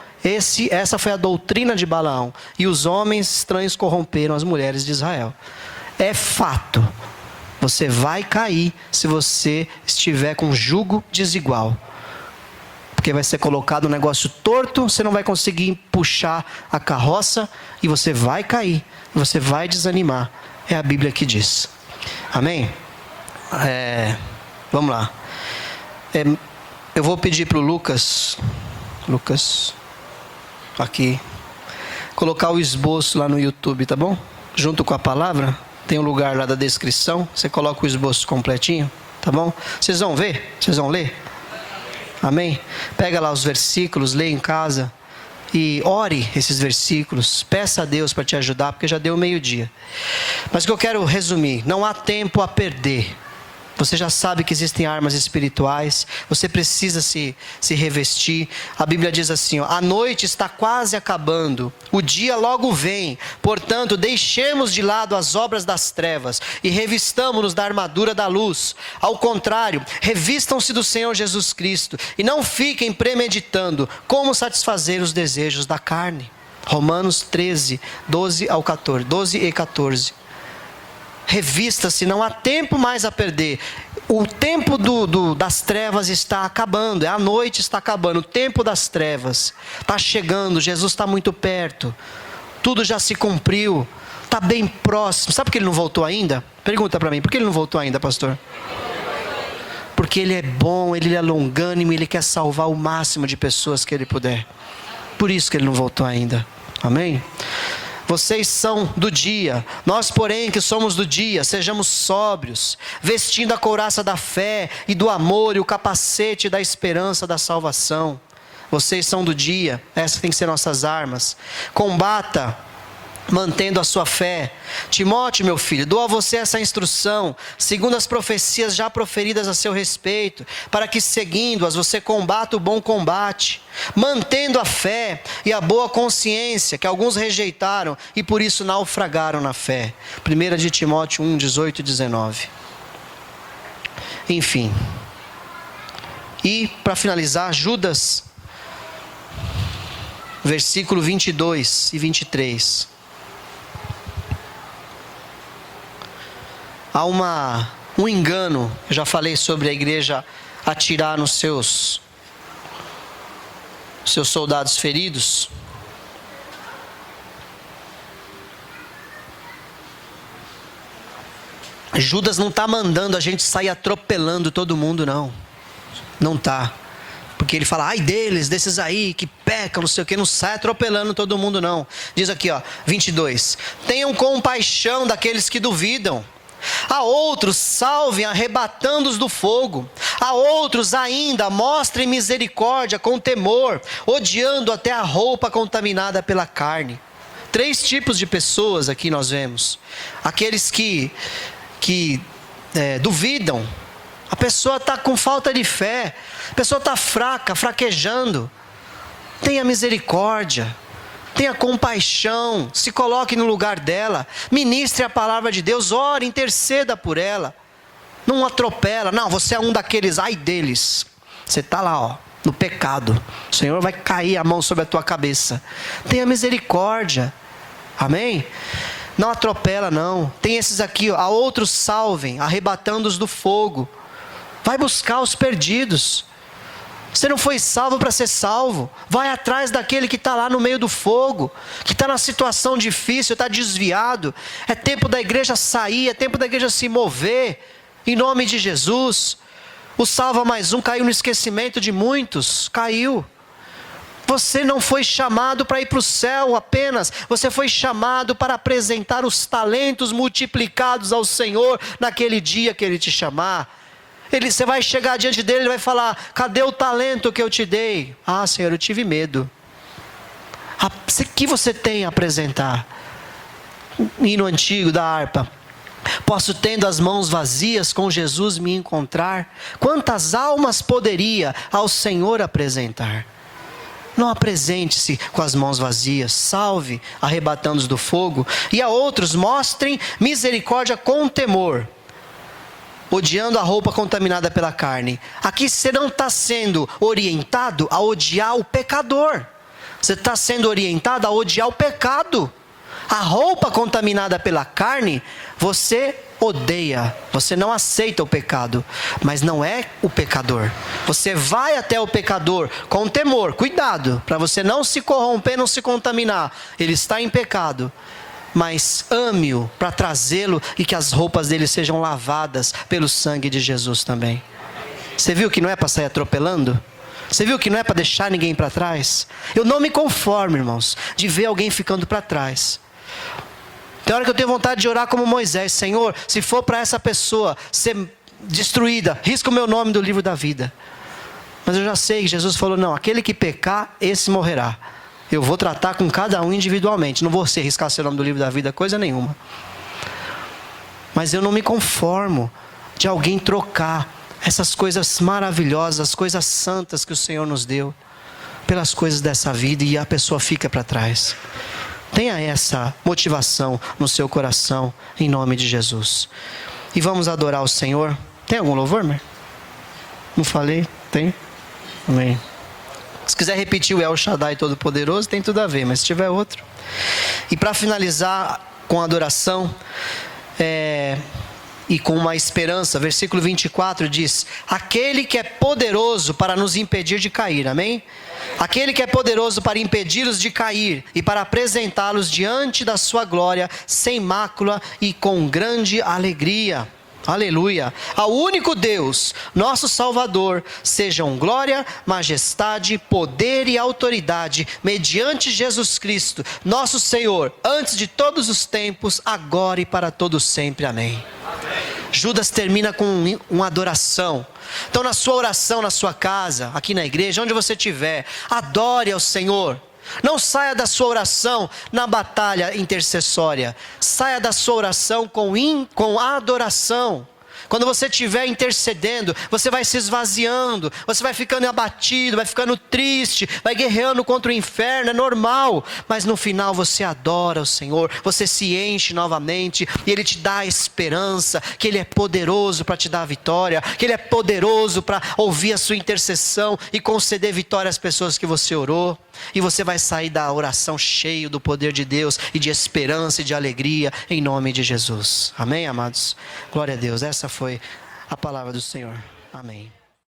Essa foi a doutrina de Balaão. E os homens estranhos corromperam as mulheres de Israel. É fato. Você vai cair se você estiver com jugo desigual. Porque vai ser colocado um negócio torto, você não vai conseguir puxar a carroça e você vai cair. Você vai desanimar. É a Bíblia que diz. Amém? Vamos lá. Eu vou pedir para o Lucas, aqui, colocar o esboço lá no YouTube, tá bom? Junto com a palavra, tem um lugar lá da descrição, você coloca o esboço completinho, tá bom? Vocês vão ver? Vocês vão ler? Amém? Pega lá os versículos, lê em casa e ore esses versículos, peça a Deus para te ajudar, porque já deu meio-dia. Mas o que eu quero resumir, não há tempo a perder. Você já sabe que existem armas espirituais. Você precisa se revestir. A Bíblia diz assim, ó, a noite está quase acabando. O dia logo vem. Portanto, deixemos de lado as obras das trevas e revistamo-nos da armadura da luz. Ao contrário, revistam-se do Senhor Jesus Cristo e não fiquem premeditando como satisfazer os desejos da carne. Romanos 13, 12 e 14. Revista-se, não há tempo mais a perder. O tempo das trevas está acabando. A noite está acabando. O tempo das trevas está chegando. Jesus está muito perto. Tudo já se cumpriu. Está bem próximo. Sabe por que ele não voltou ainda? Pergunta para mim, por que ele não voltou ainda, pastor? Porque ele é bom, ele é longânimo, ele quer salvar o máximo de pessoas que ele puder. Por isso que ele não voltou ainda. Amém? Vocês são do dia, nós porém que somos do dia, sejamos sóbrios, vestindo a couraça da fé e do amor e o capacete da esperança da salvação. Vocês são do dia, essas têm que ser nossas armas. Combata, mantendo a sua fé. Timóteo, meu filho, dou a você essa instrução, segundo as profecias já proferidas a seu respeito, para que seguindo-as você combata o bom combate, mantendo a fé e a boa consciência, que alguns rejeitaram e por isso naufragaram na fé. 1 de Timóteo 1, 18 e 19. Enfim. E para finalizar, Judas, versículo 22 e 23. Há um engano, eu já falei sobre a igreja atirar nos seus soldados feridos. Judas não está mandando a gente sair atropelando todo mundo, não. Não está. Porque ele fala, ai deles, desses aí que pecam, não sei o que, não sai atropelando todo mundo, não. Diz aqui, ó, 22. Tenham compaixão daqueles que duvidam. A outros salvem arrebatando-os do fogo. A outros ainda mostrem misericórdia com temor, odiando até a roupa contaminada pela carne. 3 tipos de pessoas aqui nós vemos. Aqueles que duvidam. A pessoa está com falta de fé. A pessoa está fraca, fraquejando. Tenha misericórdia. Tenha compaixão, se coloque no lugar dela, ministre a palavra de Deus, ore, interceda por ela. Não atropela, não, você é um daqueles, ai deles. Você está lá, ó, no pecado. O Senhor vai cair a mão sobre a tua cabeça. Tenha misericórdia, amém? Não atropela não. Tem esses aqui, ó, a outros salvem, arrebatando-os do fogo. Vai buscar os perdidos. Você não foi salvo para ser salvo. Vai atrás daquele que está lá no meio do fogo, que está na situação difícil, está desviado. É tempo da igreja sair, é tempo da igreja se mover, em nome de Jesus. O Salva Mais Um caiu no esquecimento de muitos, caiu. Você não foi chamado para ir para o céu apenas, você foi chamado para apresentar os talentos multiplicados ao Senhor naquele dia que Ele te chamar. Você vai chegar diante dele e vai falar: cadê o talento que eu te dei? Ah, Senhor, eu tive medo. O que você tem a apresentar? Hino antigo da harpa. Posso, tendo as mãos vazias, com Jesus me encontrar? Quantas almas poderia ao Senhor apresentar? Não apresente-se com as mãos vazias, salve, arrebatando-os do fogo, e a outros mostrem misericórdia com temor, odiando a roupa contaminada pela carne. Aqui você não está sendo orientado a odiar o pecador, você está sendo orientado a odiar o pecado. A roupa contaminada pela carne, você odeia, você não aceita o pecado, mas não é o pecador. Você vai até o pecador com temor, cuidado, para você não se corromper, não se contaminar. Ele está em pecado, mas ame-o para trazê-lo e que as roupas dele sejam lavadas pelo sangue de Jesus também. Você viu que não é para sair atropelando? Você viu que não é para deixar ninguém para trás? Eu não me conformo, irmãos, de ver alguém ficando para trás. Tem hora que eu tenho vontade de orar como Moisés: Senhor, se for para essa pessoa ser destruída, risca o meu nome do livro da vida. Mas eu já sei que Jesus falou: não, aquele que pecar, esse morrerá. Eu vou tratar com cada um individualmente. Não vou riscar seu nome do livro da vida, coisa nenhuma. Mas eu não me conformo de alguém trocar essas coisas maravilhosas, as coisas santas que o Senhor nos deu, pelas coisas dessa vida, e a pessoa fica para trás. Tenha essa motivação no seu coração, em nome de Jesus. E vamos adorar o Senhor. Tem algum louvor, meu? Não falei? Tem? Amém. Se quiser repetir o El Shaddai Todo-Poderoso, tem tudo a ver, mas se tiver outro. E para finalizar com a adoração, e com uma esperança, versículo 24 diz: aquele que é poderoso para nos impedir de cair, amém? Aquele que é poderoso para impedi-los de cair e para apresentá-los diante da sua glória, sem mácula e com grande alegria. Aleluia. Ao único Deus, nosso Salvador, sejam glória, majestade, poder e autoridade, mediante Jesus Cristo, nosso Senhor, antes de todos os tempos, agora e para todo sempre. Amém. Judas termina com uma adoração. Então, na sua oração, na sua casa, aqui na igreja, onde você estiver, adore ao Senhor. Não saia da sua oração na batalha intercessória. Saia da sua oração com adoração. Quando você estiver intercedendo, você vai se esvaziando, você vai ficando abatido, vai ficando triste, vai guerreando contra o inferno, é normal. Mas no final você adora o Senhor, você se enche novamente e Ele te dá a esperança que Ele é poderoso para te dar a vitória, que Ele é poderoso para ouvir a sua intercessão e conceder vitória às pessoas que você orou. E você vai sair da oração cheio do poder de Deus e de esperança e de alegria, em nome de Jesus. Amém, amados? Glória a Deus. Essa foi a palavra do Senhor. Amém.